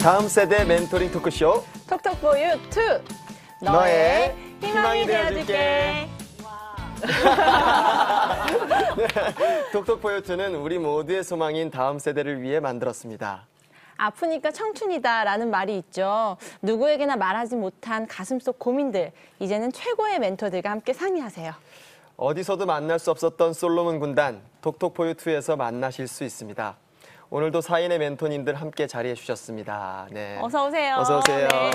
다음 세대 멘토링 토크쇼 톡톡포유 2 너의 희망이 되어줄게. 네, 톡톡포유2는 우리 모두의 소망인 다음 세대를 위해 만들었습니다. 아프니까 청춘이다라는 말이 있죠. 누구에게나 말하지 못한 가슴속 고민들, 이제는 최고의 멘토들과 함께 상의하세요. 어디서도 만날 수 없었던 솔로몬 군단 톡톡포유2에서 만나실 수 있습니다. 오늘도 사인의 멘토님들 함께 자리해 주셨습니다. 네. 어서 오세요. 어서 오세요. 네.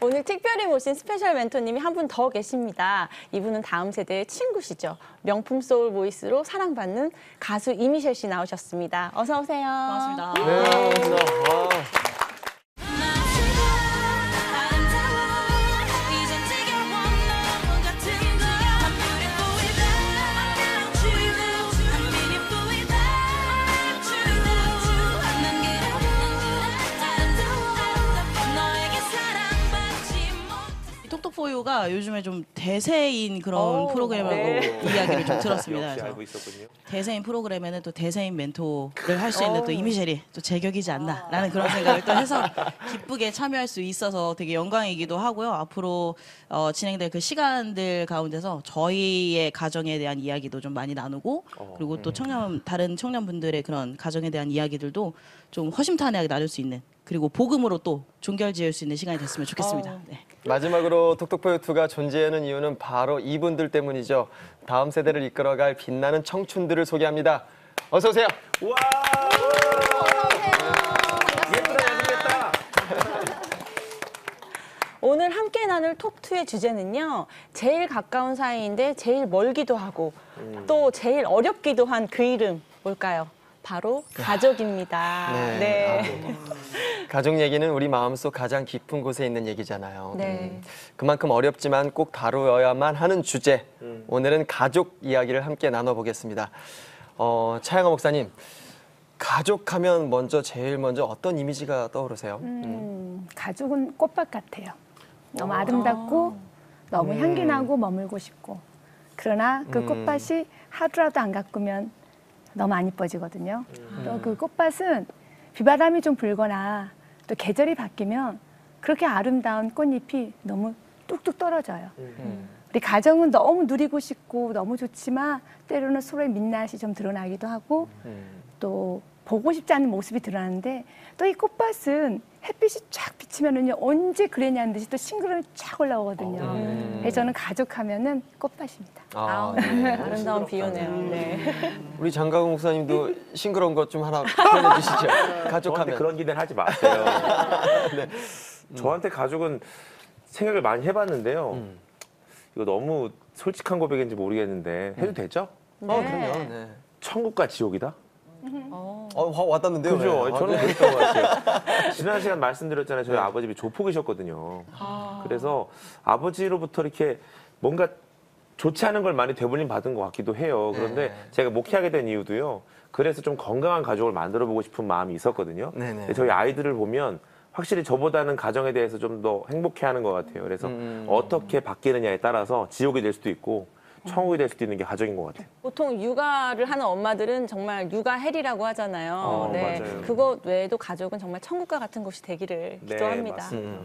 오늘 특별히 모신 스페셜 멘토님이 한 분 더 계십니다. 이분은 다음 세대의 친구시죠. 명품 소울 보이스로 사랑받는 가수 이미셸 씨 나오셨습니다. 어서 오세요. 반갑습니다. 네, 반갑습니다. 톡톡포유가 요즘에 좀 대세인 그런 프로그램이라고 네. 이야기를 좀 들었습니다. 역시 그래서 알고 있었군요. 대세인 프로그램에는 또 대세인 멘토를 할 수 있는 또 이미셸이 또 제격이지 않나라는 그런 생각을 또 해서 기쁘게 참여할 수 있어서 되게 영광이기도 하고요. 앞으로 진행될 그 시간들 가운데서 저희의 가정에 대한 이야기도 좀 많이 나누고 그리고 또 다른 청년분들의 그런 가정에 대한 이야기들도 좀 허심탄회하게 나눌 수 있는 그리고 복음으로 또 종결지을 수 있는 시간이 됐으면 좋겠습니다. 네. 마지막으로 톡톡포유2가 존재하는 이유는 바로 이분들 때문이죠. 다음 세대를 이끌어갈 빛나는 청춘들을 소개합니다. 어서 오세요. 와! 예쁘다, 예쁘겠다. 오늘 함께 나눌 톡2의 주제는요. 제일 가까운 사이인데 제일 멀기도 하고 또 제일 어렵기도 한 그 이름 뭘까요? 바로 가족입니다. 네. 가족 얘기는 우리 마음속 가장 깊은 곳에 있는 얘기잖아요. 네. 그만큼 어렵지만 꼭 다루어야만 하는 주제. 오늘은 가족 이야기를 함께 나눠보겠습니다. 차영아 목사님, 가족하면 제일 먼저 어떤 이미지가 떠오르세요? 가족은 꽃밭 같아요. 너무 아름답고 너무 향기나고 머물고 싶고 그러나 그 꽃밭이 하루라도 안 가꾸면 너무 안 이뻐지거든요. 또 그 꽃밭은 비바람이 좀 불거나 또 계절이 바뀌면 그렇게 아름다운 꽃잎이 너무 뚝뚝 떨어져요. 우리 가정은 너무 누리고 싶고 너무 좋지만 때로는 서로의 민낯이 좀 드러나기도 하고 또 보고 싶지 않은 모습이 드러나는데 또 이 꽃밭은 햇빛이 쫙 비치면은요 언제 그랬냐는 듯이 또 싱그러움이 쫙 올라오거든요. 그래서 저는 가족하면은 꽃밭입니다. 아름다운 비유네요. 네. 우리 장가국 목사님도 싱그러운 것 좀 하나 표현해 주시죠. 저한테 가족하면. 그런 기대는 하지 마세요. 저한테 가족은 생각을 많이 해봤는데요. 이거 너무 솔직한 고백인지 모르겠는데 해도 되죠? 그럼요. 네. 천국과 지옥이다? 확 와닿는데요. 그죠? 네. 저는 그랬던 것 같아요. 지난 시간 말씀드렸잖아요. 저희 아버님이 조폭이셨거든요. 그래서 아버지로부터 이렇게 뭔가 좋지 않은 걸 많이 되돌림 받은 것 같기도 해요. 그런데 제가 목회하게 된 이유도요. 그래서 좀 건강한 가족을 만들어 보고 싶은 마음이 있었거든요. 근데 저희 아이들을 보면 확실히 저보다는 가정에 대해서 좀 더 행복해하는 것 같아요. 그래서 어떻게 바뀌느냐에 따라서 지옥이 될 수도 있고 천국이 될 수도 있는 게 가족인 것 같아요. 보통 육아를 하는 엄마들은 정말 육아 헬이라고 하잖아요. 네. 맞아요. 그것 외에도 가족은 정말 천국과 같은 곳이 되기를 기도합니다. 맞습니다.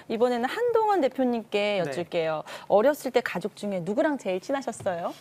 이번에는 한동원 대표님께 여쭐게요. 어렸을 때 가족 중에 누구랑 제일 친하셨어요?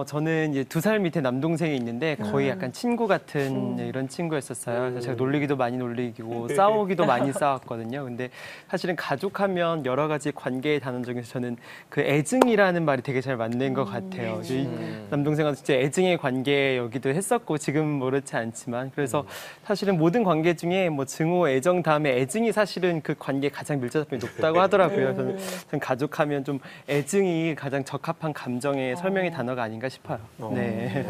저는 이제 2살 밑에 남동생이 있는데 거의 약간 친구 같은 이런 친구였었어요. 그래서 제가 놀리기도 많이 놀리고 싸우기도 많이 싸웠거든요. 근데 사실은 가족하면 여러 가지 관계의 단원 중에서 저는 그 애증이라는 말이 되게 잘 맞는 것 같아요. 이 남동생과 진짜 애증의 관계여기도 했었고 지금 모르지 않지만 그래서 사실은 모든 관계 중에 뭐 증오, 애정 다음에 애증이 사실은 그 관계에 가장 밀접성이 높다고 하더라고요. 저는 가족하면 좀 애증이 가장 적합한 감정의 설명의 단어가 아닌가 싶어요. 네.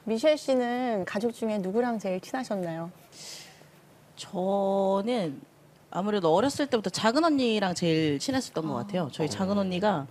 미셸 씨는 가족 중에 누구랑 제일 친하셨나요? 저는 아무래도 어렸을 때부터 작은 언니랑 제일 친했었던 것 같아요. 저희 작은 언니가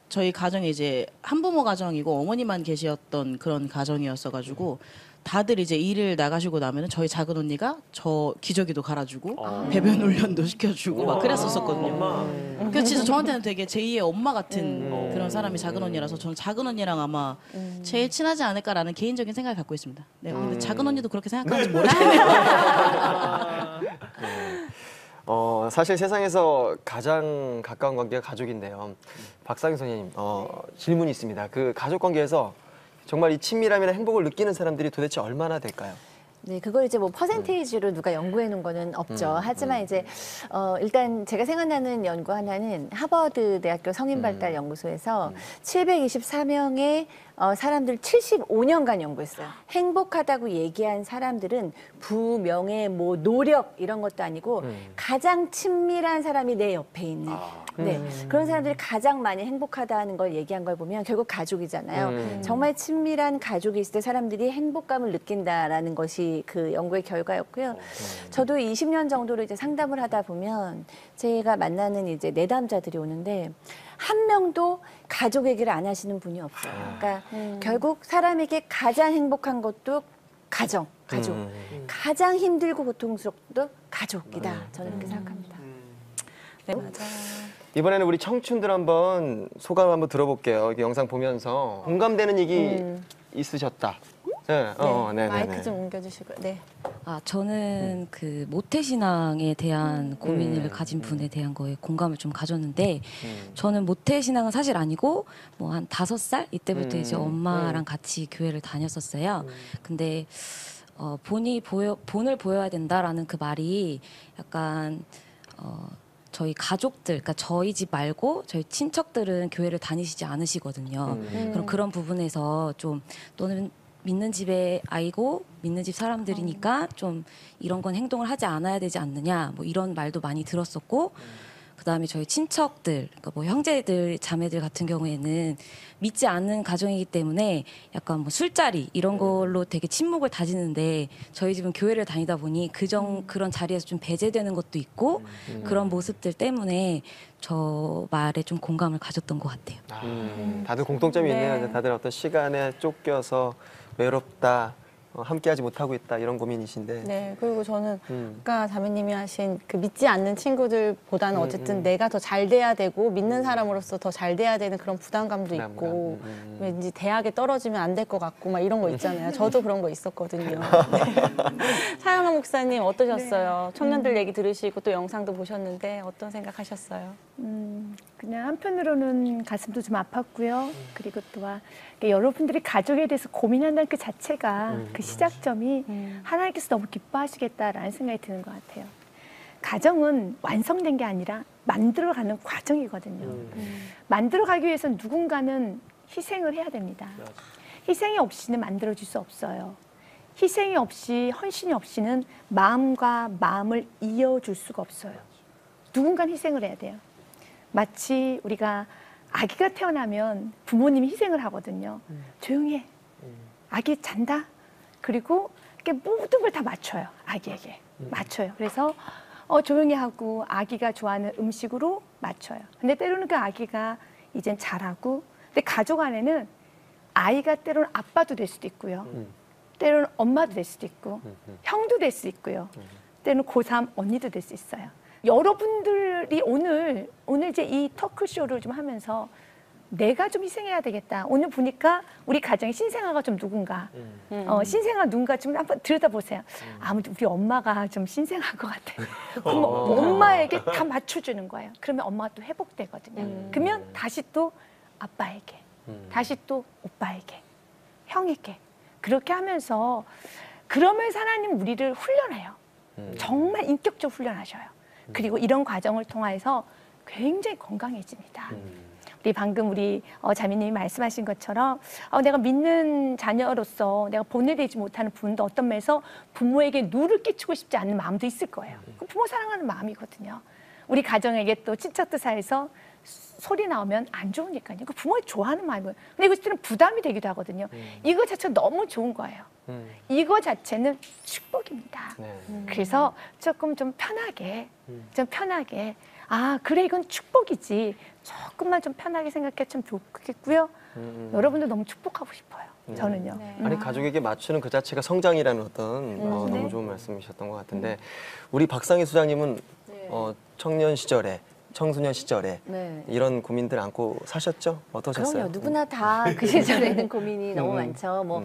저희 가정이 이제 한부모 가정이고 어머니만 계셨던 그런 가정이었어가지고 다들 이제 일을 나가시고 나면은 저희 작은 언니가 저 기저귀도 갈아주고 배변 훈련도 시켜주고 막 그랬었거든요. 엄마. 그래서 진짜 저한테는 되게 제2의 엄마 같은 그런 사람이 작은 언니라서 저는 작은 언니랑 아마 제일 친하지 않을까라는 개인적인 생각을 갖고 있습니다. 네, 근데 작은 언니도 그렇게 생각하는지 모르겠네요. 사실 세상에서 가장 가까운 관계가 가족인데요. 박상희 선생님, 질문이 있습니다. 그 가족 관계에서 정말 이 친밀함이나 행복을 느끼는 사람들이 도대체 얼마나 될까요? 네, 그걸 이제 뭐 퍼센테이지로 누가 연구해 놓은 거는 없죠. 하지만 이제 일단 제가 생각나는 연구 하나는 하버드 대학교 성인발달 연구소에서 724명의 사람들 75년간 연구했어요. 행복하다고 얘기한 사람들은 부명예, 뭐 노력 이런 것도 아니고 가장 친밀한 사람이 내 옆에 있는 네, 그런 사람들이 가장 많이 행복하다는 걸 얘기한 걸 보면 결국 가족이잖아요. 정말 친밀한 가족이 있을 때 사람들이 행복감을 느낀다라는 것이 그 연구의 결과였고요. 저도 20년 정도로 이제 상담을 하다 보면 제가 만나는 이제 내담자들이 오는데 한 명도 가족 얘기를 안 하시는 분이 없어요. 그러니까 결국 사람에게 가장 행복한 것도 가정, 가족. 가장 힘들고 고통스럽도 가족이다. 저는 그렇게 생각합니다. 네, 맞아요. 이번에는 우리 청춘들 한번 소감 한번 들어볼게요. 이렇게 영상 보면서 공감되는 얘기 있으셨다. 네, 네, 마이크 좀 옮겨주시고요. 네. 저는 그 모태신앙에 대한 고민을 가진 분에 대한 거에 공감을 좀 가졌는데 저는 모태신앙은 사실 아니고 뭐 한 5살 이때부터 이제 엄마랑 같이 교회를 다녔었어요. 근데 본을 보여야 된다라는 그 말이 약간 저희 가족들, 그러니까 저희 집 말고 저희 친척들은 교회를 다니시지 않으시거든요. 그럼 그런 부분에서 좀 또는 믿는 집의 아이고 믿는 집 사람들이니까 좀 이런 건 행동을 하지 않아야 되지 않느냐 뭐 이런 말도 많이 들었었고 그다음에 저희 친척들 그러니까 뭐 형제들 자매들 같은 경우에는 믿지 않는 가정이기 때문에 약간 뭐 술자리 이런 걸로 되게 친목을 다지는데 저희 집은 교회를 다니다 보니 그런 자리에서 좀 배제되는 것도 있고 그런 모습들 때문에 저 말에 좀 공감을 가졌던 것 같아요. 다들 공통점이 있네요. 다들 어떤 시간에 쫓겨서 외롭다, 함께하지 못하고 있다 이런 고민이신데. 네, 그리고 저는 아까 자매님이 하신 그 믿지 않는 친구들보다는 어쨌든 내가 더 잘 돼야 되고 믿는 사람으로서 더 잘 돼야 되는 그런 부담감도 있고 왠지 대학에 떨어지면 안 될 것 같고 막 이런 거 있잖아요. 저도 그런 거 있었거든요. 네. 사영아 목사님 어떠셨어요? 청년들 얘기 들으시고 또 영상도 보셨는데 어떤 생각하셨어요? 그냥 한편으로는 가슴도 좀 아팠고요. 그리고 또한 여러분들이 가족에 대해서 고민한다는 그 자체가 그 시작점이 하나님께서 너무 기뻐하시겠다라는 생각이 드는 것 같아요. 가정은 완성된 게 아니라 만들어가는 과정이거든요. 만들어가기 위해서는 누군가는 희생을 해야 됩니다. 희생이 없이는 만들어질 수 없어요. 희생이 없이 헌신이 없이는 마음과 마음을 이어줄 수가 없어요. 누군가는 희생을 해야 돼요. 마치 우리가 아기가 태어나면 부모님이 희생을 하거든요. 조용히 해. 아기 잔다. 그리고 이렇게 모든 걸 다 맞춰요. 아기에게. 맞춰요. 그래서 조용히 하고 아기가 좋아하는 음식으로 맞춰요. 근데 때로는 그 아기가 이젠 자라고 근데 가족 안에는 아이가 때로는 아빠도 될 수도 있고요. 때로는 엄마도 될 수도 있고 형도 될 수 있고요. 때로는 고3 언니도 될 수 있어요. 여러분들이 오늘 이제 이 토크쇼를 좀 하면서 내가 좀 희생해야 되겠다. 오늘 보니까 우리 가정에 신생아가 좀 누군가, 신생아 누군가 좀 한번 들여다보세요. 아무튼 우리 엄마가 좀 신생아인 것 같아. 그럼 엄마에게 다 맞춰주는 거예요. 그러면 엄마가 또 회복되거든요. 그러면 다시 또 아빠에게, 다시 또 오빠에게, 형에게 그렇게 하면서 그러면서 하나님 우리를 훈련해요. 정말 인격적으로 훈련하셔요. 그리고 이런 과정을 통해서 굉장히 건강해집니다. 우리 방금 우리 자매님이 말씀하신 것처럼 내가 믿는 자녀로서 내가 보내되지 못하는 부분도 어떤 면에서 부모에게 누를 끼치고 싶지 않은 마음도 있을 거예요. 그 부모 사랑하는 마음이거든요. 우리 가정에게 또 친척들 사이에서 소리 나오면 안 좋으니까요. 그 부모를 좋아하는 마음이에요. 근데 이것들은 부담이 되기도 하거든요. 이거 자체가 너무 좋은 거예요. 이거 자체는 축복입니다. 그래서 조금 좀 편하게 그래 이건 축복이지 조금만 좀 편하게 생각했으면 좋겠고요. 여러분들 너무 축복하고 싶어요. 저는요. 아니 가족에게 맞추는 그 자체가 성장이라는 어떤 너무 네. 좋은 말씀이셨던 것 같은데 우리 박상희 소장님은 청년 시절에 청소년 시절에 네. 이런 고민들 안고 사셨죠? 어떠셨어요? 그럼요. 누구나 다 그 시절에는 고민이 너무 많죠. 뭐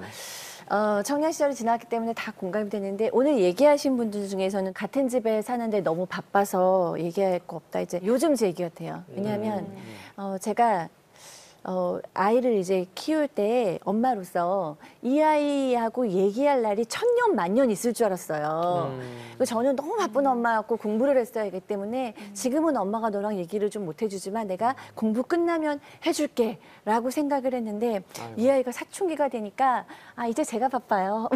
청년 시절이 지났기 때문에 다 공감이 되는데 오늘 얘기하신 분들 중에서는 같은 집에 사는데 너무 바빠서 얘기할 거 없다. 이제 요즘 제 얘기 같아요. 왜냐하면 제가 아이를 이제 키울 때 엄마로서 이 아이하고 얘기할 날이 천년 만년 있을 줄 알았어요. 저는 너무 바쁜 엄마였고 공부를 했어야 하기 때문에 지금은 엄마가 너랑 얘기를 좀 못 해주지만 내가 공부 끝나면 해줄게 라고 생각을 했는데 이 아이가 사춘기가 되니까 이제 제가 바빠요.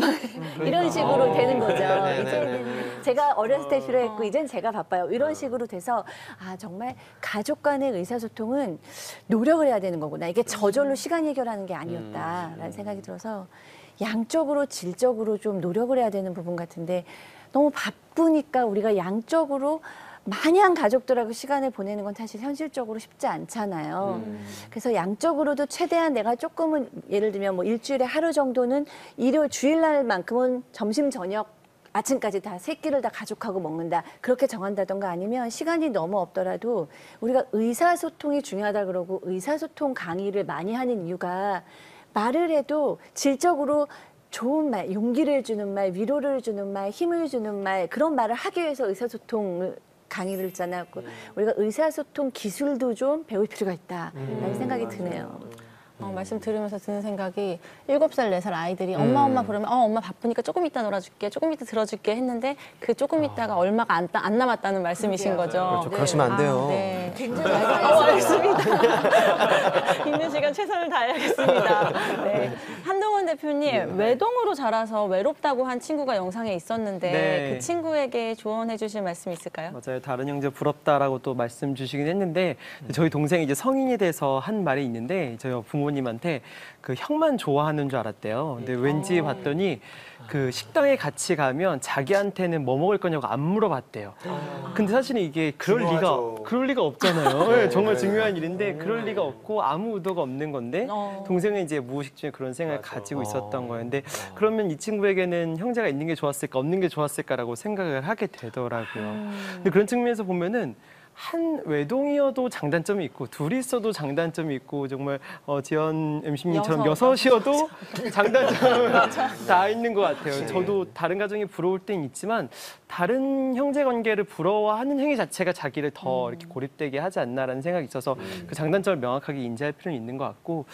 이런 식으로 되는 거죠. 이제는 제가 어렸을 때 필요했고 이젠 제가 바빠요. 이런 식으로 돼서 정말 가족 간의 의사소통은 노력을 해야 되는 거구나. 이게 저절로 시간 해결하는 게 아니었다라는 생각이 들어서 양적으로 질적으로 좀 노력을 해야 되는 부분 같은데 너무 바쁘니까 우리가 양적으로 마냥 가족들하고 시간을 보내는 건 사실 현실적으로 쉽지 않잖아요. 그래서 양적으로도 최대한 내가 조금은 예를 들면 뭐 일주일에 하루 정도는 주일날만큼은 점심 저녁 아침까지 다 세 끼를 다 가족하고 먹는다. 그렇게 정한다던가 아니면 시간이 너무 없더라도 우리가 의사소통이 중요하다 그러고 의사소통 강의를 많이 하는 이유가 말을 해도 질적으로 좋은 말, 용기를 주는 말, 위로를 주는 말, 힘을 주는 말 그런 말을 하기 위해서 의사소통을 강의를 했잖아요. 우리가 의사소통 기술도 좀 배울 필요가 있다라는 생각이 드네요. 말씀 들으면서 드는 생각이 7살, 4살 아이들이 엄마 부르면 엄마 바쁘니까 조금 이따 놀아줄게, 조금 이따 들어줄게 했는데 그 조금 이따가 얼마가 안 남았다는 말씀이신 거죠. 그렇죠. 그러시면 안 돼요. 네. 굉장히 알겠습니다. 있는 시간 최선을 다해야겠습니다. 네. 한동훈 대표님, 외동으로 자라서 외롭다고 한 친구가 영상에 있었는데 네. 그 친구에게 조언해 주실 말씀 있을까요? 맞아요. 다른 형제 부럽다라고 또 말씀 주시긴 했는데 저희 동생이 이제 성인이 돼서 한 말이 있는데 저희 부모님한테 그 형만 좋아하는 줄 알았대요. 근데 왠지 봤더니 그 식당에 같이 가면 자기한테는 뭐 먹을 거냐고 안 물어봤대요. 근데 사실은 이게 그럴 리가 없잖아요. 네, 정말 중요한 일인데 그럴 리가 없고 아무 의도가 없는 건데 동생은 이제 무의식 중에 그런 생각을 가지고 있었던 거예요. 근데 그러면 이 친구에게는 형제가 있는 게 좋았을까 없는 게 좋았을까라고 생각을 하게 되더라고요. 근데 그런 측면에서 보면은 한 외동이어도 장단점이 있고 둘이 있어도 장단점이 있고 정말 지연 MC님처럼 여섯이어도 장단점이 다 있는 것 같아요. 저도 다른 가정이 부러울 땐 있지만 다른 형제 관계를 부러워하는 행위 자체가 자기를 더 이렇게 고립되게 하지 않나라는 생각이 있어서 그 장단점을 명확하게 인지할 필요는 있는 것 같고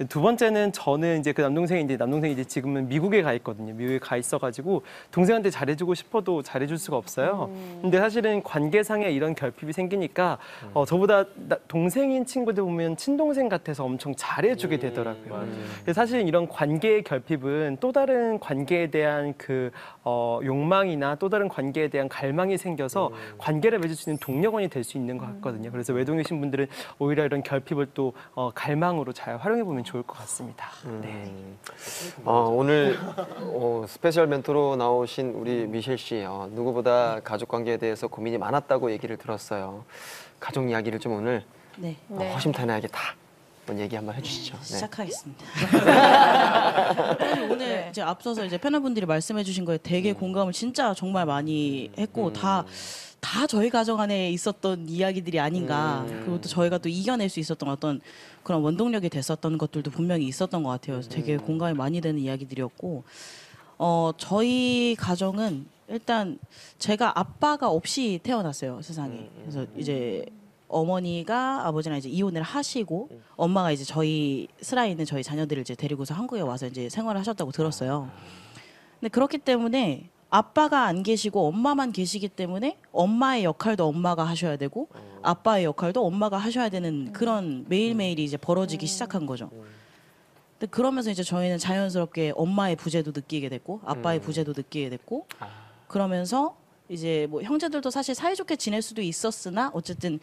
두 번째는 저는 이제 그 남동생이 이제 지금은 미국에 가 있거든요. 미국에 가 있어가지고 동생한테 잘해주고 싶어도 잘해줄 수가 없어요. 근데 사실은 관계상에 이런 결핍이 생기니까 저보다 동생인 친구들 보면 친동생 같아서 엄청 잘해주게 되더라고요. 사실 이런 관계의 결핍은 또 다른 관계에 대한 그 욕망이나 또 다른 관계에 대한 갈망이 생겨서 관계를 맺을 수 있는 동력원이 될 수 있는 것 같거든요. 그래서 외동이신 분들은 오히려 이런 결핍을 또 갈망으로 잘 활용해 보면 좋을 것 같습니다. 네. 오늘 스페셜 멘토로 나오신 우리 미셸 씨 누구보다 가족 관계에 대해서 고민이 많았다고 얘기를 들었어요. 가족 이야기를 좀 오늘 허심탄회하게 다 한번 얘기 한번 해주시죠. 네. 시작하겠습니다. 오늘 이제 앞서서 이제 패널분들이 말씀해주신 거에 되게 공감을 진짜 정말 많이 했고 다 저희 가정 안에 있었던 이야기들이 아닌가. 그리고 또 저희가 또 이겨낼 수 있었던 어떤 그런 원동력이 됐었던 것들도 분명히 있었던 것 같아요. 그래서 되게 공감이 많이 되는 이야기들이었고 저희 가정은 일단 제가 아빠가 없이 태어났어요, 세상에. 그래서 이제 어머니가 아버지랑 이제 이혼을 하시고 엄마가 이제 저희 슬하에 있는 저희 자녀들을 이제 데리고서 한국에 와서 이제 생활을 하셨다고 들었어요. 근데 그렇기 때문에 아빠가 안 계시고 엄마만 계시기 때문에 엄마의 역할도 엄마가 하셔야 되고 아빠의 역할도 엄마가 하셔야 되는 그런 매일매일이 이제 벌어지기 시작한 거죠. 근데 그러면서 이제 저희는 자연스럽게 엄마의 부재도 느끼게 됐고 아빠의 부재도 느끼게 됐고 그러면서 이제 뭐 형제들도 사실 사이좋게 지낼 수도 있었으나 어쨌든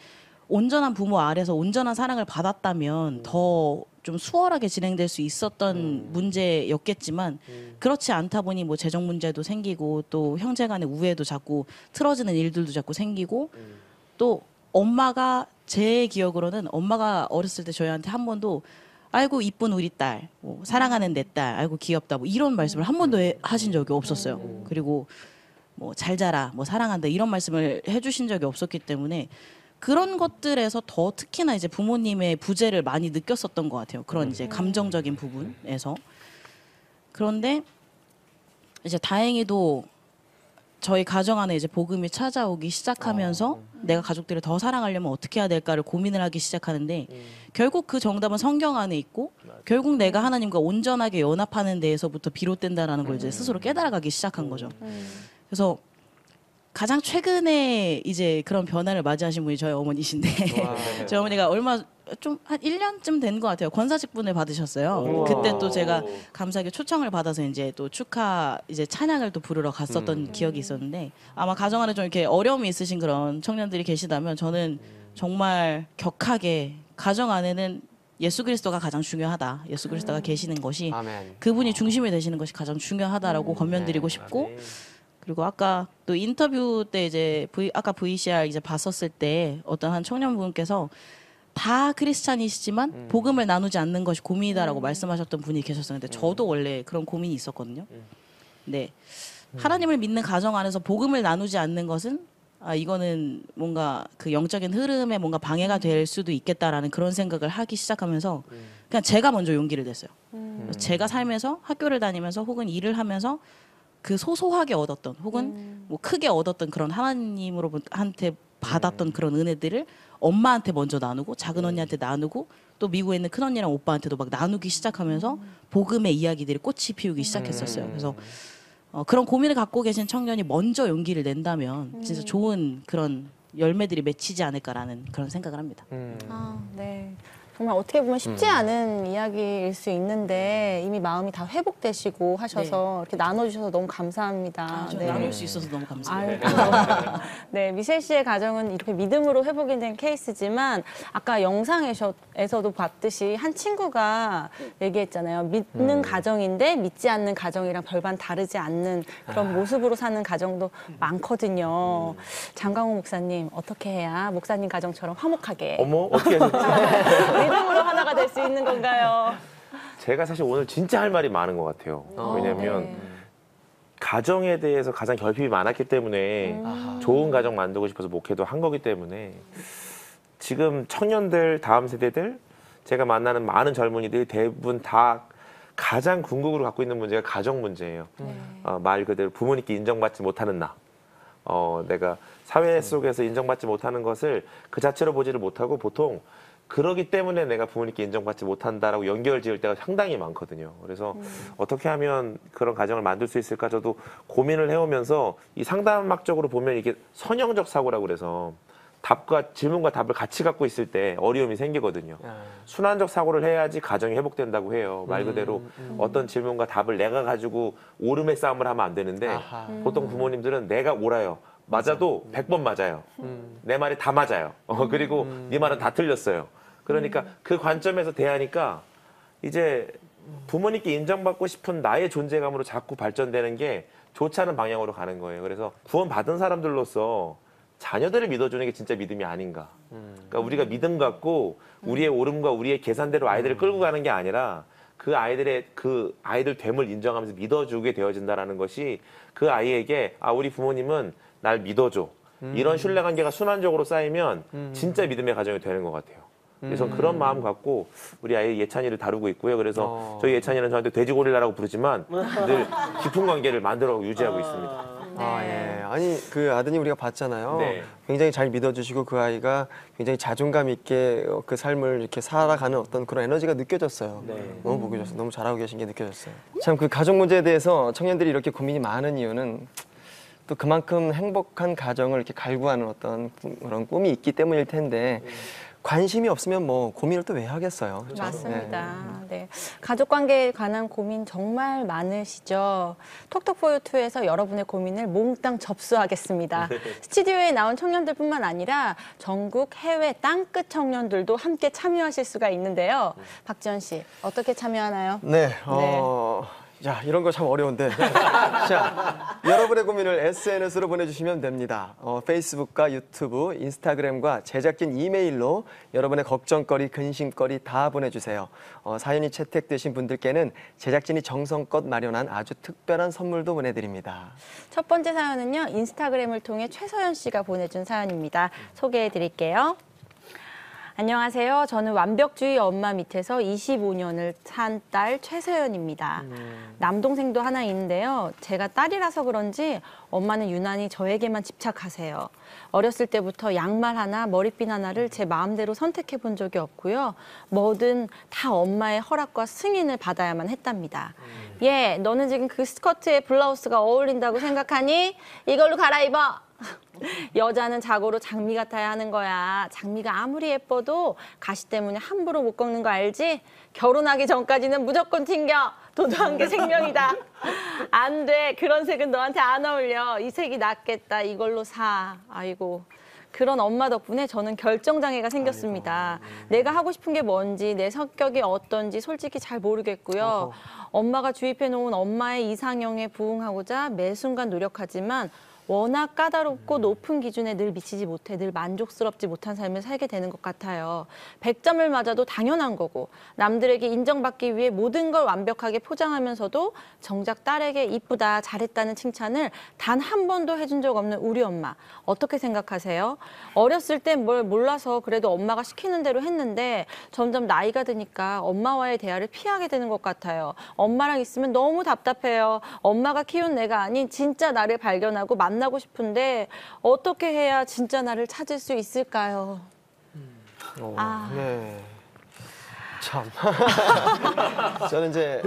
온전한 부모 아래서 온전한 사랑을 받았다면 더 좀 수월하게 진행될 수 있었던 문제였겠지만 그렇지 않다 보니 뭐 재정 문제도 생기고 또 형제 간의 우애도 자꾸 틀어지는 일들도 자꾸 생기고 또 엄마가 제 기억으로는 엄마가 어렸을 때 저희한테 한 번도 아이고 이쁜 우리 딸, 뭐, 사랑하는 내 딸, 아이고 귀엽다, 뭐 이런 말씀을 한 번도 하신 적이 없었어요. 그리고 뭐 잘 자라, 뭐 사랑한다 이런 말씀을 해주신 적이 없었기 때문에 그런 것들에서 더 특히나 이제 부모님의 부재를 많이 느꼈었던 것 같아요. 그런 이제 감정적인 부분에서. 그런데 이제 다행히도 저희 가정 안에 이제 복음이 찾아오기 시작하면서 내가 가족들을 더 사랑하려면 어떻게 해야 될까를 고민을 하기 시작하는데 결국 그 정답은 성경 안에 있고 결국 내가 하나님과 온전하게 연합하는 데에서부터 비롯된다라는 걸 이제 스스로 깨달아가기 시작한 거죠. 그래서 가장 최근에 이제 그런 변화를 맞이하신 분이 저희 어머니신데 저희 어머니가 얼마 좀 한 1년쯤 된 것 같아요. 권사직분을 받으셨어요. 그때 또 제가 감사하게 초청을 받아서 이제 또 축하 이제 찬양을 또 부르러 갔었던 기억이 있었는데 아마 가정 안에 좀 이렇게 어려움이 있으신 그런 청년들이 계시다면 저는 정말 격하게 가정 안에는 예수 그리스도가 가장 중요하다. 예수 그리스도가 계시는 것이 아멘. 그분이 중심이 되시는 것이 가장 중요하다라고 권면드리고 싶고 그리고 아까 또 인터뷰 때 이제 아까 VCR 이제 봤었을 때 어떤 한 청년분께서 다 크리스찬이시지만 복음을 나누지 않는 것이 고민이다라고 말씀하셨던 분이 계셨었는데 저도 원래 그런 고민이 있었거든요. 네. 하나님을 믿는 가정 안에서 복음을 나누지 않는 것은 이거는 뭔가 그 영적인 흐름에 뭔가 방해가 될 수도 있겠다라는 그런 생각을 하기 시작하면서 그냥 제가 먼저 용기를 냈어요. 제가 살면서 학교를 다니면서 혹은 일을 하면서 그 소소하게 얻었던 혹은 뭐 크게 얻었던 그런 하나님으로한테 받았던 그런 은혜들을 엄마한테 먼저 나누고 작은 언니한테 나누고 또 미국에 있는 큰 언니랑 오빠한테도 막 나누기 시작하면서 복음의 이야기들이 꽃이 피우기 시작했었어요. 그래서 그런 고민을 갖고 계신 청년이 먼저 용기를 낸다면 진짜 좋은 그런 열매들이 맺히지 않을까라는 그런 생각을 합니다. 네. 정말 어떻게 보면 쉽지 않은 이야기일 수 있는데 이미 마음이 다 회복되시고 하셔서 이렇게 나눠주셔서 너무 감사합니다. 좀 네. 나눌 수 있어서 너무 감사해요. 네, 미셸 씨의 가정은 이렇게 믿음으로 회복이 된 케이스지만 아까 영상에서도 봤듯이 한 친구가 얘기했잖아요. 믿는 가정인데 믿지 않는 가정이랑 별반 다르지 않는 그런 모습으로 사는 가정도 많거든요. 장강호 목사님 어떻게 해야 목사님 가정처럼 화목하게 어머 어떻게 하셨지? 믿음으로 하나가 될 수 있는 건가요? 제가 사실 오늘 진짜 할 말이 많은 것 같아요. 왜냐면 가정에 대해서 가장 결핍이 많았기 때문에 좋은 가정 만들고 싶어서 목회도 한 거기 때문에 지금 청년들, 다음 세대들, 제가 만나는 많은 젊은이들이 대부분 다 가장 궁극으로 갖고 있는 문제가 가정 문제예요. 말 그대로 부모님께 인정받지 못하는 나. 내가 사회 속에서 인정받지 못하는 것을 그 자체로 보지를 못하고 보통 그러기 때문에 내가 부모님께 인정받지 못한다라고 연결 지을 때가 상당히 많거든요. 그래서 어떻게 하면 그런 가정을 만들 수 있을까 저도 고민을 해오면서 이 상담학적으로 보면 이게 선형적 사고라고 그래서 질문과 답을 같이 갖고 있을 때 어려움이 생기거든요. 순환적 사고를 해야지 가정이 회복된다고 해요. 말 그대로 어떤 질문과 답을 내가 가지고 오름의 싸움을 하면 안 되는데 보통 부모님들은 내가 옳아요. 맞아도 100번 맞아요. 내 말이 다 맞아요. 그리고 네 말은 다 틀렸어요. 그러니까 그 관점에서 대하니까 이제 부모님께 인정받고 싶은 나의 존재감으로 자꾸 발전되는 게 좋지 않은 방향으로 가는 거예요. 그래서 구원받은 사람들로서 자녀들을 믿어주는 게 진짜 믿음이 아닌가. 그러니까 우리가 믿음 갖고 우리의 옳음과 우리의 계산대로 아이들을 끌고 가는 게 아니라 그 아이들 됨을 인정하면서 믿어주게 되어진다라는 것이 그 아이에게 우리 부모님은 날 믿어줘. 이런 신뢰관계가 순환적으로 쌓이면 진짜 믿음의 가정이 되는 것 같아요. 그래서 그런 마음 갖고 우리 아이 예찬이를 다루고 있고요. 그래서 저희 예찬이는 저한테 돼지고릴라라고 부르지만 늘 깊은 관계를 만들어 유지하고 있습니다. 예. 아니 그 아드님 우리가 봤잖아요. 네. 굉장히 잘 믿어주시고 그 아이가 굉장히 자존감 있게 그 삶을 이렇게 살아가는 어떤 그런 에너지가 느껴졌어요. 너무 보기 좋았어요. 너무 잘하고 계신 게 느껴졌어요. 참 그 가족 문제에 대해서 청년들이 이렇게 고민이 많은 이유는 또 그만큼 행복한 가정을 이렇게 갈구하는 어떤 그런 꿈이 있기 때문일 텐데 관심이 없으면 뭐 고민을 또 왜 하겠어요. 그렇죠? 맞습니다. 네. 가족 관계에 관한 고민 정말 많으시죠. 톡톡포유2에서 여러분의 고민을 몽땅 접수하겠습니다. 스튜디오에 나온 청년들뿐만 아니라 전국 해외 땅끝 청년들도 함께 참여하실 수가 있는데요. 박지원 씨, 어떻게 참여하나요? 네. 야, 이런 거 참 어려운데. 자, 여러분의 고민을 SNS로 보내주시면 됩니다. 페이스북과 유튜브, 인스타그램과 제작진 이메일로 여러분의 걱정거리, 근심거리 다 보내주세요. 사연이 채택되신 분들께는 제작진이 정성껏 마련한 아주 특별한 선물도 보내드립니다. 첫 번째 사연은요, 인스타그램을 통해 최서연 씨가 보내준 사연입니다. 소개해 드릴게요. 안녕하세요. 저는 완벽주의 엄마 밑에서 25년을 산 딸 최서연입니다. 남동생도 하나 있는데요. 제가 딸이라서 그런지 엄마는 유난히 저에게만 집착하세요. 어렸을 때부터 양말 하나, 머리핀 하나를 제 마음대로 선택해 본 적이 없고요. 뭐든 다 엄마의 허락과 승인을 받아야만 했답니다. 얘, 너는 지금 그 스커트에 블라우스가 어울린다고 생각하니? 이걸로 갈아입어! 여자는 자고로 장미 같아야 하는 거야. 장미가 아무리 예뻐도 가시 때문에 함부로 못 꺾는 거 알지? 결혼하기 전까지는 무조건 튕겨. 도도한 게 생명이다. 안 돼. 그런 색은 너한테 안 어울려. 이 색이 낫겠다. 이걸로 사. 아이고. 그런 엄마 덕분에 저는 결정장애가 생겼습니다. 내가 하고 싶은 게 뭔지, 내 성격이 어떤지 솔직히 잘 모르겠고요. 엄마가 주입해놓은 엄마의 이상형에 부응하고자 매 순간 노력하지만 워낙 까다롭고 높은 기준에 늘 미치지 못해 늘 만족스럽지 못한 삶을 살게 되는 것 같아요. 100점을 맞아도 당연한 거고 남들에게 인정받기 위해 모든 걸 완벽하게 포장하면서도 정작 딸에게 이쁘다, 잘했다는 칭찬을 단 한 번도 해준 적 없는 우리 엄마. 어떻게 생각하세요? 어렸을 땐 뭘 몰라서 그래도 엄마가 시키는 대로 했는데 점점 나이가 드니까 엄마와의 대화를 피하게 되는 것 같아요. 엄마랑 있으면 너무 답답해요. 엄마가 키운 내가 아닌 진짜 나를 발견하고 만나고 싶은데 어떻게 해야 진짜 나를 찾을 수 있을까요? 네. 참. 저는 이제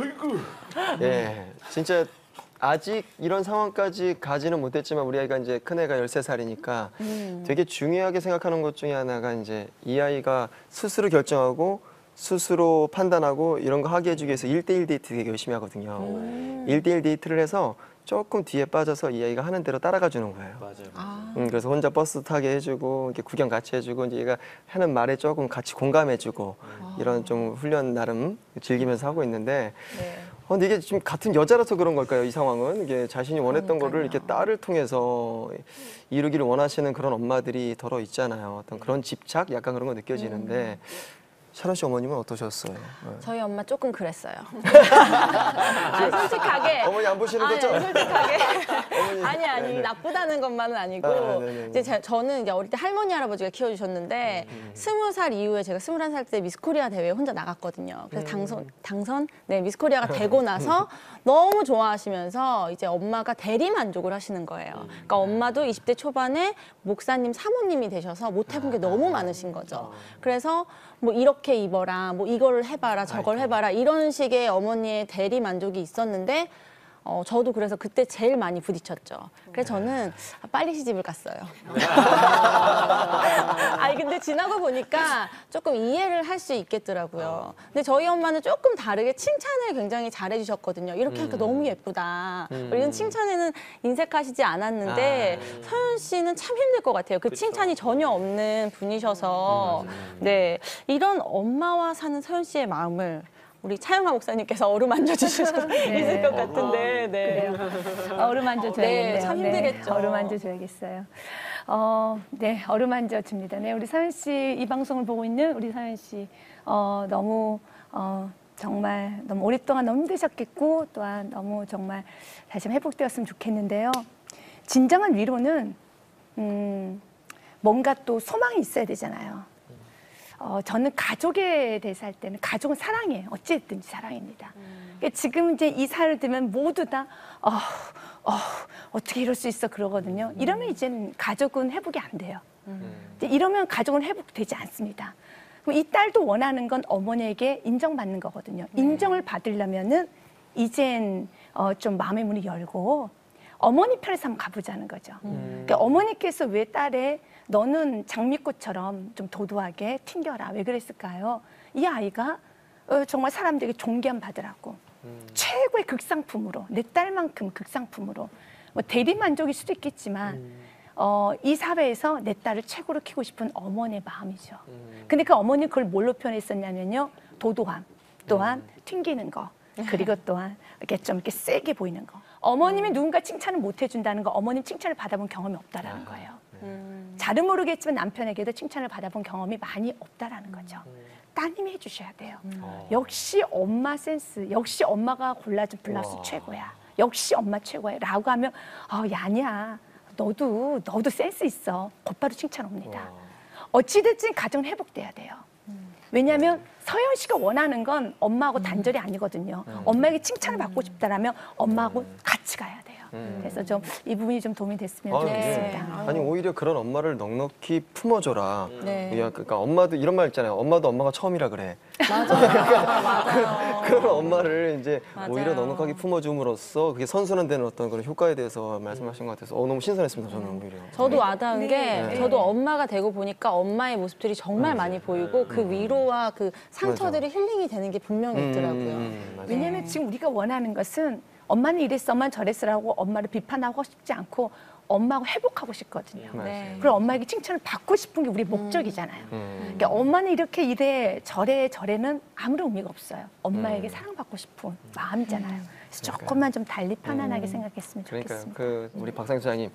예, 진짜 아직 이런 상황까지 가지는 못했지만 우리 아이가 이제 큰애가 13살이니까 되게 중요하게 생각하는 것 중에 하나가 이제 이 아이가 스스로 결정하고 스스로 판단하고 이런 거 하게 해주기 위해서 1대1 데이트 되게 열심히 하거든요. 1대1 데이트를 해서 조금 뒤에 빠져서 이 아이가 하는 대로 따라가 주는 거예요. 맞아요. 그래서 혼자 버스 타게 해주고 이렇게 구경 같이 해주고 이제 얘가 하는 말에 조금 같이 공감해주고 이런 좀 훈련 나름 즐기면서 하고 있는데 근데 이게 지금 같은 여자라서 그런 걸까요? 이 상황은 이게 자신이 원했던 거를 이렇게 딸을 통해서 이루기를 원하시는 그런 엄마들이 더러 있잖아요. 어떤 그런 집착, 약간 그런 거 느껴지는데. 샤론 씨 어머님은 어떠셨어요? 저희 엄마 조금 그랬어요. 솔직하게. 어머니 안 보시는 거죠? 아니, 솔직하게. 아니, 네네. 나쁘다는 것만은 아니고. 네네네. 이제 저는 이제 어릴 때 할머니, 할아버지가 키워주셨는데, 20살 이후에 제가 21살 때 미스코리아 대회에 혼자 나갔거든요. 그래서 네, 미스코리아가 되고 나서 너무 좋아하시면서 이제 엄마가 대리 만족을 하시는 거예요. 그러니까 엄마도 20대 초반에 목사님, 사모님이 되셔서 못 해본 게 너무 많으신 거죠. 그래서 뭐 이렇게 입어라, 뭐 이걸 해봐라, 저걸 해봐라 이런 식의 어머니의 대리 만족이 있었는데 저도 그래서 그때 제일 많이 부딪혔죠. 그래서 저는 빨리 시집을 갔어요. 아니 근데 지나고 보니까 조금 이해를 할 수 있겠더라고요. 근데 저희 엄마는 조금 다르게 칭찬을 굉장히 잘해주셨거든요. 이렇게 하니까 너무 예쁘다. 이런 칭찬에는 인색하시지 않았는데 서연 씨는 참 힘들 것 같아요. 그 칭찬이 전혀 없는 분이셔서 네 이런 엄마와 사는 서연 씨의 마음을 우리 차영아 목사님께서 어루만져 주실 수 있을 것 같은데, 네. 어루만져 줘야겠네요. 네, 참 힘들겠죠. 어루만져 줘야겠어요. 네, 어루만져 줍니다. 네, 우리 서연 씨, 이 방송을 보고 있는 우리 서연 씨, 너무, 정말 너무 오랫동안 너무 힘드셨겠고, 또한 너무 정말 다시 한번 회복되었으면 좋겠는데요. 진정한 위로는, 뭔가 또 소망이 있어야 되잖아요. 저는 가족에 대해서 할 때는 가족은 사랑이에요. 어찌됐든지 사랑입니다. 그러니까 지금 이제 이 사연을 들으면 모두 다 어떻게 이럴 수 있어 그러거든요. 이러면 이제는 가족은 회복이 안 돼요. 이제 이러면 가족은 회복되지 않습니다. 그럼 이 딸도 원하는 건 어머니에게 인정받는 거거든요. 인정을 받으려면은 이젠 좀 마음의 문을 열고 어머니 편에서 한번 가보자는 거죠. 그러니까 어머니께서 왜 딸의 너는 장미꽃처럼 좀 도도하게 튕겨라. 왜 그랬을까요? 이 아이가 정말 사람들에게 존경 받으라고 최고의 극상품으로 내 딸만큼 극상품으로 뭐 대리 만족일 수도 있겠지만 이 사회에서 내 딸을 최고로 키우고 싶은 어머니의 마음이죠. 근데 그 어머니는 그걸 뭘로 표현했었냐면요. 도도함 또한 튕기는 거. 그리고 또한 이렇게 좀 이렇게 세게 보이는 거. 어머님이 누군가 칭찬을 못 해준다는 거, 어머님 칭찬을 받아본 경험이 없다라는 거예요. 잘은 모르겠지만 남편에게도 칭찬을 받아본 경험이 많이 없다라는 거죠. 따님이 해주셔야 돼요. 역시 엄마 센스, 역시 엄마가 골라준 블라우스 최고야. 역시 엄마 최고야. 라고 하면 야냐, 너도 센스 있어. 곧바로 칭찬 옵니다. 어찌됐든 가정은 회복돼야 돼요. 왜냐하면 서현 씨가 원하는 건 엄마하고 단절이 아니거든요. 엄마에게 칭찬을 받고 싶다라면 엄마하고 같이 가야 돼요. 그래서 좀 이 부분이 좀 도움이 됐으면 좋겠습니다. 아니 오히려 그런 엄마를 넉넉히 품어줘라. 네. 그러니까 엄마도 이런 말 있잖아요. 엄마도 엄마가 처음이라 그래. 맞아요. 그런 엄마를 이제 맞아요. 오히려 넉넉하게 품어줌으로써 그게 선순환되는 어떤 그런 효과에 대해서 말씀하신 것 같아서 너무 신선했습니다. 저는 오히려. 저도 와닿은 게 네. 저도 엄마가 되고 보니까 엄마의 모습들이 정말 많이 보이고 그 위로와 그 상처들이 힐링이 되는 게 분명히 있더라고요. 맞아요. 왜냐하면 지금 우리가 원하는 것은 엄마는 이랬어, 엄마는 저랬어라고 엄마를 비판하고 싶지 않고 엄마하고 회복하고 싶거든요. 네. 그럼 엄마에게 칭찬을 받고 싶은 게 우리 목적이잖아요. 그러니까 엄마는 이렇게 이래 저래는 아무런 의미가 없어요. 엄마에게 사랑받고 싶은 마음이잖아요. 그래서 조금만 좀 달리 편안하게 생각했으면 그러니까요. 좋겠습니다. 우리 박상희 소장님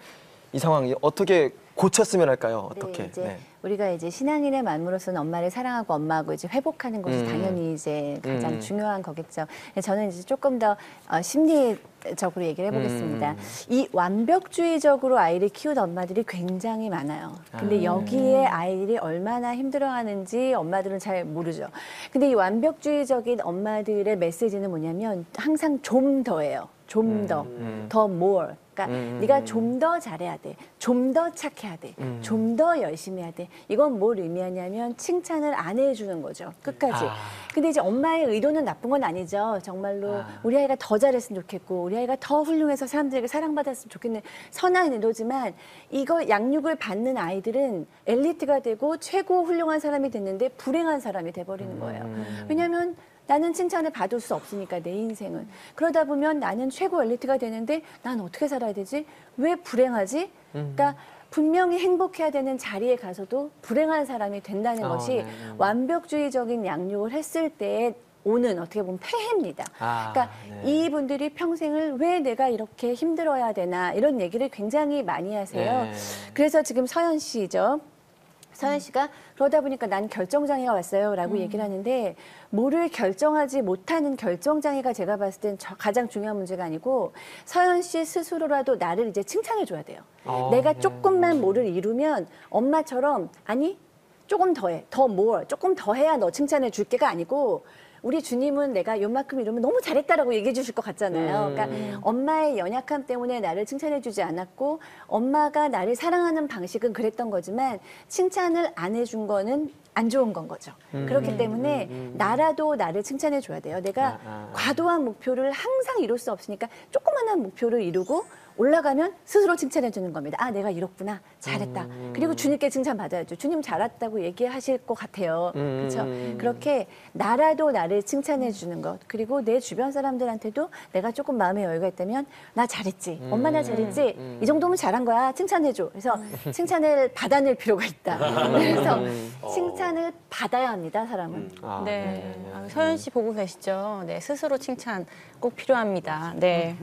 이 상황 어떻게 고쳤으면 할까요? 어떻게? 네, 이제 우리가 이제 신앙인의 마음으로서는 엄마를 사랑하고 엄마하고 이제 회복하는 것이 당연히 이제 가장 중요한 거겠죠. 저는 이제 조금 더 심리적으로 얘기를 해보겠습니다. 이 완벽주의적으로 아이를 키우는 엄마들이 굉장히 많아요. 근데 여기에 아이들이 얼마나 힘들어하는지 엄마들은 잘 모르죠. 근데 이 완벽주의적인 엄마들의 메시지는 뭐냐면 항상 좀 더예요. 좀 더 more. 그러니까 네가 좀 더 잘해야 돼. 좀 더 착해야 돼. 좀 더 열심히 해야 돼. 이건 뭘 의미하냐면 칭찬을 안 해주는 거죠. 끝까지. 근데 이제 엄마의 의도는 나쁜 건 아니죠. 정말로 우리 아이가 더 잘했으면 좋겠고 우리 아이가 더 훌륭해서 사람들에게 사랑받았으면 좋겠는 선한 의도지만 이거 양육을 받는 아이들은 엘리트가 되고 최고 훌륭한 사람이 됐는데 불행한 사람이 돼버리는 거예요. 왜냐하면 나는 칭찬을 받을 수 없으니까 내 인생은. 그러다 보면 나는 최고 엘리트가 되는데 난 어떻게 살아야 되지? 왜 불행하지? 그러니까 분명히 행복해야 되는 자리에 가서도 불행한 사람이 된다는 것이 완벽주의적인 양육을 했을 때 오는 어떻게 보면 폐해입니다. 그러니까 이분들이 평생을 왜 내가 이렇게 힘들어야 되나 이런 얘기를 굉장히 많이 하세요. 그래서 지금 서현 씨죠. 서현 씨가 그러다 보니까 난 결정장애가 왔어요 라고 얘기를 하는데 뭐를 결정하지 못하는 결정장애가 제가 봤을 땐 가장 중요한 문제가 아니고 서현 씨 스스로라도 나를 이제 칭찬해 줘야 돼요. 내가 조금만 뭐를 이루면 엄마처럼 아니 조금 더 해, 더 more, 조금 더 해야 너 칭찬해 줄게가 아니고 우리 주님은 내가 요만큼 이루면 너무 잘했다라고 얘기해 주실 것 같잖아요. 그러니까 엄마의 연약함 때문에 나를 칭찬해 주지 않았고 엄마가 나를 사랑하는 방식은 그랬던 거지만 칭찬을 안 해준 거는 안 좋은 건 거죠. 그렇기 때문에 나라도 나를 칭찬해 줘야 돼요. 내가 과도한 목표를 항상 이룰 수 없으니까 조그마한 목표를 이루고 올라가면 스스로 칭찬해 주는 겁니다. 아, 내가 이뤘구나. 잘했다. 그리고 주님께 칭찬받아야죠. 주님 잘했다고 얘기하실 것 같아요. 그렇죠? 그렇게 나라도 나를 칭찬해 주는 것. 그리고 내 주변 사람들한테도 내가 조금 마음의 여유가 있다면 나 잘했지. 엄마 나 잘했지. 이 정도면 잘한 거야. 칭찬해 줘. 그래서 칭찬을 받아낼 필요가 있다. 그래서 칭찬을 받아야 합니다, 사람은. 네. 서현 씨 보고 계시죠? 네, 스스로 칭찬 꼭 필요합니다. 네.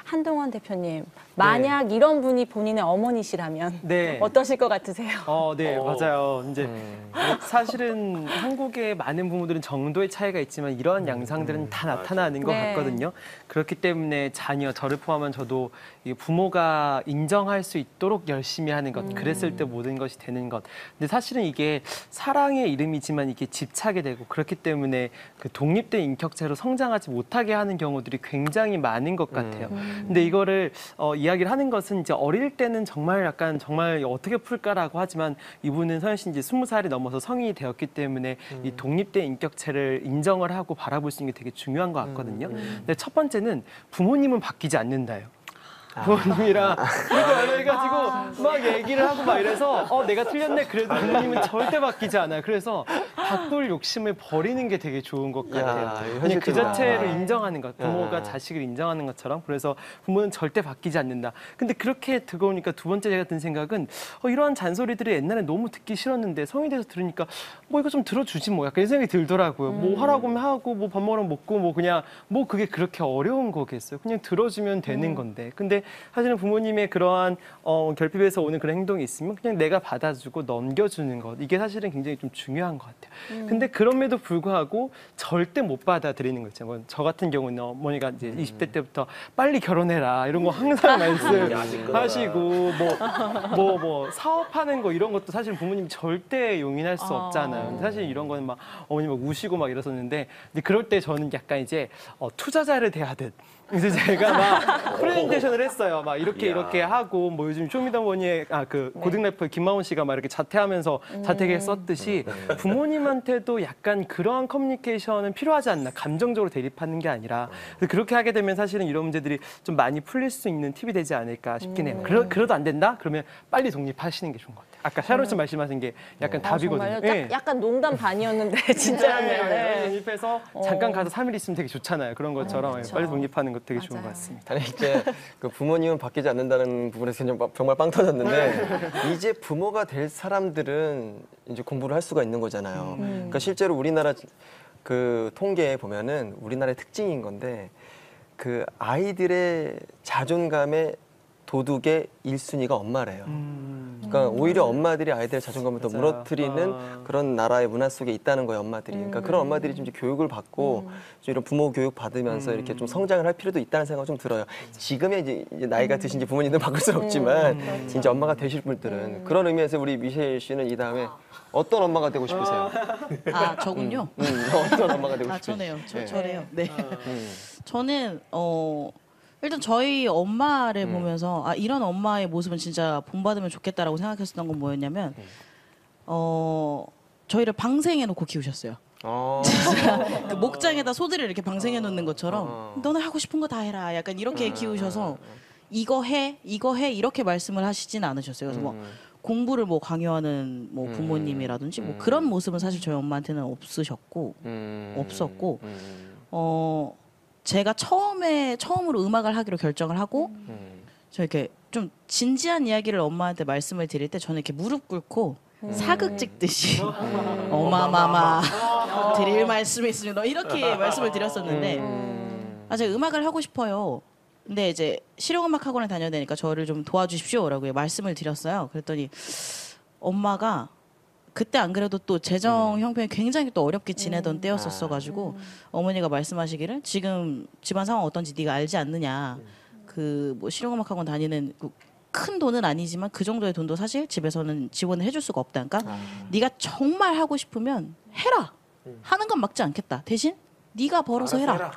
한동원 대표님, 만약 이런 분이 본인의 어머니시라면 네. 어떠실 것 같으세요? 네, 맞아요. 이제 사실은 한국의 많은 부모들은 정도의 차이가 있지만 이러한 양상들은 다 나타나는 것 네. 같거든요. 그렇기 때문에 자녀, 저를 포함한 저도 이 부모가 인정할 수 있도록 열심히 하는 것, 그랬을 때 모든 것이 되는 것. 근데 사실은 이게 사랑의 이름이지만 이게 집착이 되고 그렇기 때문에 그 독립된 인격체로 성장하지 못하게 하는 경우들이 굉장히 많은 것 같아요. 근데 이거를 이야기를 하는 것은 이제 어릴 때는 정말 약간 정말 어떻게 풀까라고 하지만 이분은 서현 씨 이제 20살이 넘어서 성인이 되었기 때문에 이 독립된 인격체를 인정을 하고 바라볼 수 있는 게 되게 중요한 것 같거든요. 근데 첫 번째는 부모님은 바뀌지 않는다요. 부모님이랑 이렇게 만나가지고 막 얘기를 하고 막 이래서 내가 틀렸네. 그래도 부모님은 절대 바뀌지 않아요. 그래서 바꿀 욕심을 버리는 게 되게 좋은 것 같아요. 그냥 그 자체로 인정하는 것. 부모가 자식을 인정하는 것처럼. 그래서 부모는 절대 바뀌지 않는다. 근데 그렇게 듣고 오니까 두 번째 제가 든 생각은 이러한 잔소리들이 옛날에 너무 듣기 싫었는데 성인이 돼서 들으니까 뭐 이거 좀 들어주지 뭐 약간 이런 생각이 들더라고요. 뭐 하라고 하면 하고 뭐 밥 먹으러 먹고 뭐 그냥 뭐 그게 그렇게 어려운 거겠어요. 그냥 들어주면 되는 건데. 근데 사실은 부모님의 그러한 결핍에서 오는 그런 행동이 있으면 그냥 내가 받아주고 넘겨주는 것. 이게 사실은 굉장히 좀 중요한 것 같아요. 근데 그럼에도 불구하고 절대 못 받아들이는 거 있잖아요. 저 같은 경우는 어머니가 이제 20대 때부터 빨리 결혼해라 이런 거 항상 말씀하시고 뭐 사업하는 거 이런 것도 사실 부모님 절대 용인할 수 없잖아요. 근데 사실 이런 거는 막 어머니 막 우시고 막 이러셨는데 근데 그럴 때 저는 약간 이제 투자자를 대하듯 그래서 제가 막 프레젠테이션을 했어요. 막 이렇게 하고 뭐 요즘 쇼미더머니의 그 고등래퍼 김마온 씨가 막 이렇게 자퇴하면서 자퇴기를 썼듯이 부모님한테도 약간 그러한 커뮤니케이션은 필요하지 않나. 감정적으로 대립하는 게 아니라 그렇게 하게 되면 사실은 이런 문제들이 좀 많이 풀릴 수 있는 팁이 되지 않을까 싶긴 해요. 그래도 안 된다? 그러면 빨리 독립하시는 게 좋은 것 같아요. 아까 샤론 씨 말씀하신 게 약간 답이거든요. 정말요? 약간 농담 반이었는데 진짜네요. 네. 독립해서 잠깐 가서 3일 있으면 되게 좋잖아요. 그런 것처럼 빨리 독립하는 것도 되게 좋은 것 같습니다. 아니 이제 그 부모님은 바뀌지 않는다는 부분에서 정말 빵 터졌는데 이제 부모가 될 사람들은 이제 공부를 할 수가 있는 거잖아요. 그러니까 실제로 우리나라 그 통계에 보면은 우리나라의 특징인 건데 그 아이들의 자존감의 도둑의 1순위가 엄마래요. 그러니까 오히려 엄마들이 아이들의 자존감을 더 무너뜨리는 그런 나라의 문화 속에 있다는 거예요, 엄마들이. 그러니까 그런 엄마들이 좀 이제 교육을 받고 좀 이런 부모 교육 받으면서 이렇게 좀 성장을 할 필요도 있다는 생각이 좀 들어요. 지금의 이제 나이가 드신 이제 부모님들 바꿀 수는 없지만 이제 엄마가 되실 분들은 그런 의미에서 우리 미셸 씨는 이 다음에 어떤 엄마가 되고 싶으세요? 저군요. 어떤 엄마가 되고 싶으세요? 저네요. 저래요. 네. 저는 일단 저희 엄마를 보면서 이런 엄마의 모습은 진짜 본받으면 좋겠다라고 생각했었던 건 뭐였냐면 저희를 방생해 놓고 키우셨어요. 그 목장에다 소들을 이렇게 방생해 놓는 것처럼 너네 하고 싶은 거 다 해라. 약간 이렇게 키우셔서 이거 해 이렇게 말씀을 하시진 않으셨어요. 그래서 뭐 공부를 뭐 강요하는 뭐 부모님이라든지 뭐 그런 모습은 사실 저희 엄마한테는 없었고 제가 처음으로 음악을 하기로 결정을 하고 저 이렇게 좀 진지한 이야기를 엄마한테 말씀을 드릴 때 저는 이렇게 무릎 꿇고 사극 찍듯이 어마마마 드릴 말씀이 있으면 이렇게 말씀을 드렸었는데 제가 음악을 하고 싶어요. 근데 이제 실용음악 학원을 다녀야 되니까 저를 좀 도와주십시오라고 말씀을 드렸어요. 그랬더니 엄마가 그때 안 그래도 또 재정 형편이 굉장히 또 어렵게 지내던 때였었어가지고 어머니가 말씀하시기를 지금 집안 상황 어떤지 네가 알지 않느냐. 그 뭐 실용음악 학원 다니는 큰 돈은 아니지만 그 정도의 돈도 사실 집에서는 지원을 해줄 수가 없다. 그러니까 네가 정말 하고 싶으면 해라. 하는 건 막지 않겠다. 대신 네가 벌어서 해라.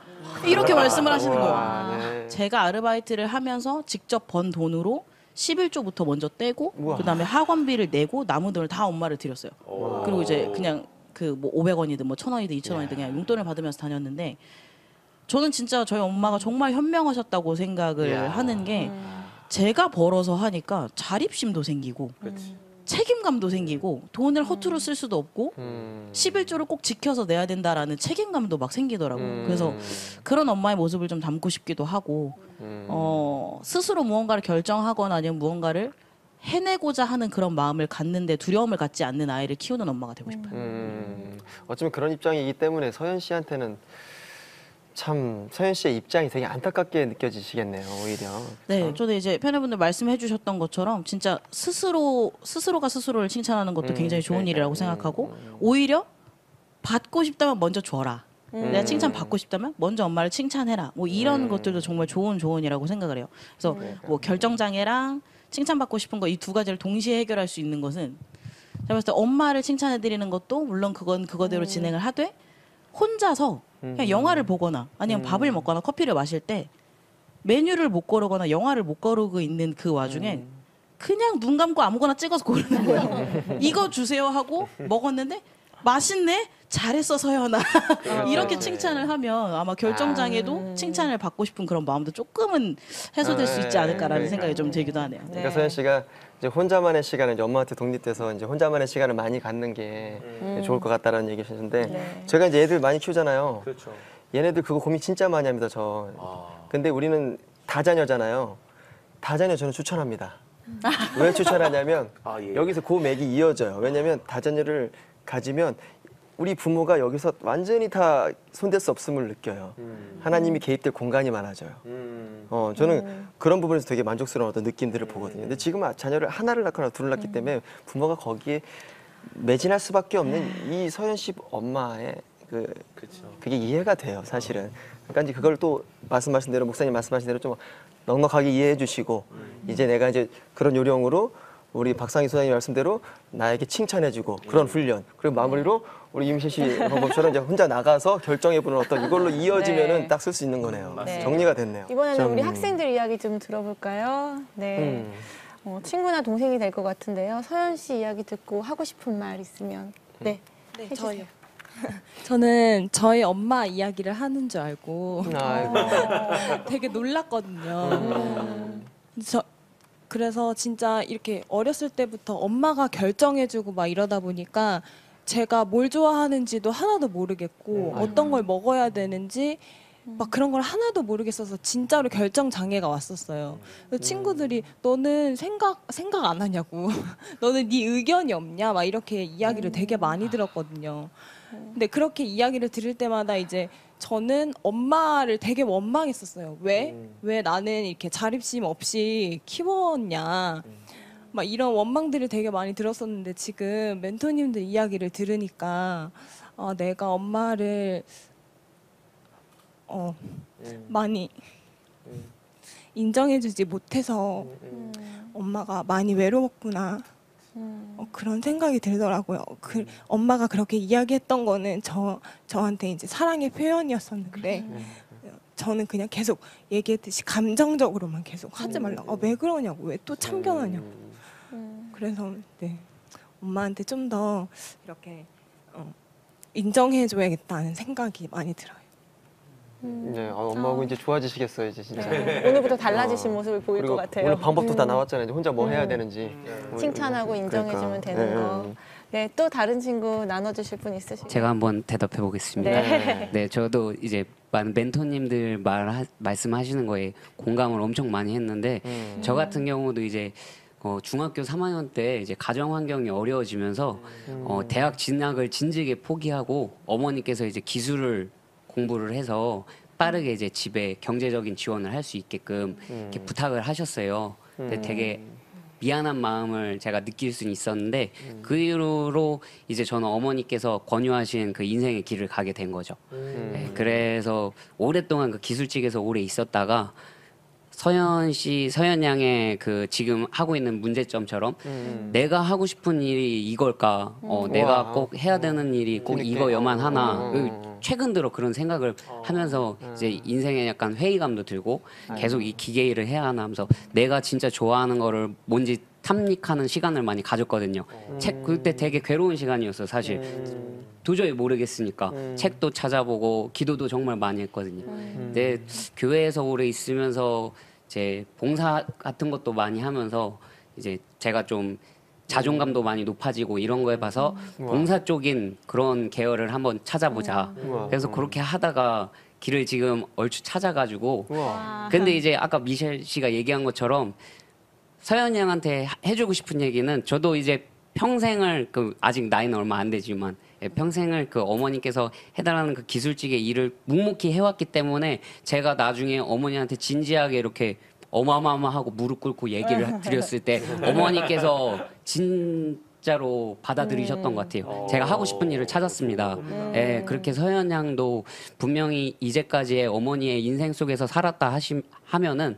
이렇게 말씀을 하시는 거예요. 제가 아르바이트를 하면서 직접 번 돈으로 11조부터 먼저 떼고 그다음에 학원비를 내고 남은 돈을 다 엄마를 드렸어요. 그리고 이제 그냥 그 뭐 500원이든 뭐 1,000원이든 2,000원이든 그냥 용돈을 받으면서 다녔는데 저는 진짜 저희 엄마가 정말 현명하셨다고 생각을 하는 게 제가 벌어서 하니까 자립심도 생기고 책임감도 생기고 돈을 허투루 쓸 수도 없고 11조를 꼭 지켜서 내야 된다라는 책임감도 막 생기더라고요. 그래서 그런 엄마의 모습을 좀 담고 싶기도 하고 스스로 무언가를 결정하거나 아니면 무언가를 해내고자 하는 그런 마음을 갖는데 두려움을 갖지 않는 아이를 키우는 엄마가 되고 싶어요. 어쩌면 그런 입장이기 때문에 서현 씨한테는 참 서현 씨의 입장이 되게 안타깝게 느껴지시겠네요, 오히려. 네, 저도 이제 팬여러분들 말씀해 주셨던 것처럼 진짜 스스로가 스스로를 칭찬하는 것도 굉장히 좋은 일이라고 생각하고 오히려 받고 싶다면 먼저 줘라. 내가 칭찬 받고 싶다면 먼저 엄마를 칭찬해라. 뭐 이런 것들도 정말 좋은 조언이라고 생각을 해요. 그래서 뭐 결정장애랑 칭찬받고 싶은 거 이 두 가지를 동시에 해결할 수 있는 것은 제가 봤을 때 엄마를 칭찬해드리는 것도 물론 그건 그거대로 진행을 하되 혼자서 그냥 영화를 보거나 아니면 밥을 먹거나 커피를 마실 때 메뉴를 못 고르거나 영화를 못 고르고 있는 그 와중에 그냥 눈 감고 아무거나 찍어서 고르는 거예요. 이거 주세요 하고 먹었는데 맛있네? 잘했어 서연아. 이렇게 칭찬을 하면 아마 결정장애도 칭찬을 받고 싶은 그런 마음도 조금은 해소될 수 있지 않을까라는 생각이 좀 들기도 하네요. 그러니까 서연 씨가 이제 혼자만의 시간을 이제 엄마한테 독립돼서 이제 혼자만의 시간을 많이 갖는 게 좋을 것 같다라는 얘기하셨는데 제가 이제 애들 많이 키우잖아요. 그렇죠. 얘네들 그거 고민 진짜 많이 합니다. 근데 우리는 다자녀잖아요. 다자녀 저는 추천합니다. 왜 추천하냐면 예. 여기서 그 맥이 이어져요. 왜냐면 다자녀를 가지면 우리 부모가 여기서 완전히 다 손댈 수 없음을 느껴요. 하나님이 개입될 공간이 많아져요. 저는 그런 부분에서 되게 만족스러운 어떤 느낌들을 보거든요. 근데 지금 자녀를 하나를 낳거나 둘을 낳기 때문에 부모가 거기에 매진할 수밖에 없는 이 서연 씨 엄마의 그게 이해가 돼요, 사실은. 그러니까 이제 그걸 또 말씀하신 대로 목사님 말씀하신 대로 좀 넉넉하게 이해해 주시고 이제 내가 이제 그런 요령으로 우리 박상희 소장님 말씀대로 나에게 칭찬해주고 그런 훈련 그리고 마무리로 우리 임실 씨 방법처럼 이제 혼자 나가서 결정해보는 어떤 이걸로 이어지면은 딱 쓸 수 있는 거네요. 정리가 됐네요. 이번에는 우리 학생들 이야기 좀 들어볼까요? 네. 친구나 동생이 될 것 같은데요. 서연 씨 이야기 듣고 하고 싶은 말 있으면 네, 저요. 저는 저희 엄마 이야기를 하는 줄 알고 되게 놀랐거든요. 그래서 진짜 이렇게 어렸을 때부터 엄마가 결정해주고 막 이러다 보니까 제가 뭘 좋아하는지도 하나도 모르겠고 어떤 걸 먹어야 되는지 막 그런 걸 하나도 모르겠어서 진짜로 결정 장애가 왔었어요. 그래서 친구들이 너는 생각 안 하냐고, 너는 네 의견이 없냐, 막 이렇게 이야기를 되게 많이 들었거든요. 근데 그렇게 이야기를 들을 때마다 이제 저는 엄마를 되게 원망했었어요. 왜 나는 이렇게 자립심 없이 키웠냐. 막 이런 원망들을 되게 많이 들었었는데 지금 멘토님들 이야기를 들으니까 내가 엄마를 많이 인정해주지 못해서 엄마가 많이 외로웠구나. 그런 생각이 들더라고요. 엄마가 그렇게 이야기했던 거는 저한테 이제 사랑의 표현이었었는데 저는 그냥 계속 얘기했듯이 감정적으로만 계속 하지 말라고. 왜 그러냐고. 왜 또 참견하냐고. 그래서 네, 엄마한테 좀 더 이렇게 인정해줘야겠다는 생각이 많이 들어요. 네, 엄마하고 이제 좋아지시겠어요, 이제 진짜. 오늘부터 달라지신 모습을 보일 것 그리고 같아요. 오늘 방법도 다 나왔잖아요. 이제 혼자 뭐 해야 되는지. 칭찬하고 인정해주면 되는 거. 네, 또 다른 친구 나눠주실 분 있으신가요? 제가 한번 대답해 보겠습니다. 네. 네, 저도 이제 많은 멘토님들 말씀하시는 거에 공감을 엄청 많이 했는데 저 같은 경우도 이제 중학교 3학년 때 이제 가정 환경이 어려워지면서 대학 진학을 진즉에 포기하고 어머니께서 이제 기술을 공부를 해서 빠르게 이제 집에 경제적인 지원을 할 수 있게끔 이렇게 부탁을 하셨어요. 근데 되게 미안한 마음을 제가 느낄 수는 있었는데 그 이후로 이제 저는 어머니께서 권유하신 그 인생의 길을 가게 된 거죠. 네, 그래서 오랫동안 그 기술직에서 오래 있었다가 서연 양의 그 지금 하고 있는 문제점처럼 내가 하고 싶은 일이 이걸까? 내가 꼭 해야 되는 일이 꼭 이거여만 하나? 최근 들어 그런 생각을 하면서 이제 인생에 약간 회의감도 들고 계속 이 기계 일을 해야 하나 하면서 내가 진짜 좋아하는 거를 뭔지 탐닉하는 시간을 많이 가졌거든요. 그때 되게 괴로운 시간이었어요, 사실. 도저히 모르겠으니까 책도 찾아보고 기도도 정말 많이 했거든요. 근데 교회에서 오래 있으면서 제 봉사 같은 것도 많이 하면서 이제 제가 좀 자존감도 많이 높아지고 이런 거에 봐서 봉사 쪽인 그런 계열을 한번 찾아보자. 그래서 그렇게 하다가 길을 지금 얼추 찾아가지고 근데 이제 아까 미셸 씨가 얘기한 것처럼 서연이 형한테 해주고 싶은 얘기는 저도 이제 평생을 아직 나이는 얼마 안 되지만 평생을 그 어머니께서 해달라는 그 기술직의 일을 묵묵히 해왔기 때문에 제가 나중에 어머니한테 진지하게 이렇게 어마어마하고 무릎 꿇고 얘기를 드렸을 때 어머니께서 진짜로 받아들이셨던 것 같아요. 제가 하고 싶은 일을 찾았습니다. 예, 그렇게 서연 양도 분명히 이제까지의 어머니의 인생 속에서 살았다 하면은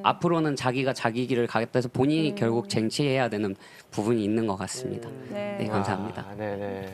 앞으로는 자기가 자기 길을 가겠다 해서 본인이 결국 쟁취해야 되는 부분이 있는 것 같습니다. 네, 감사합니다. 네네.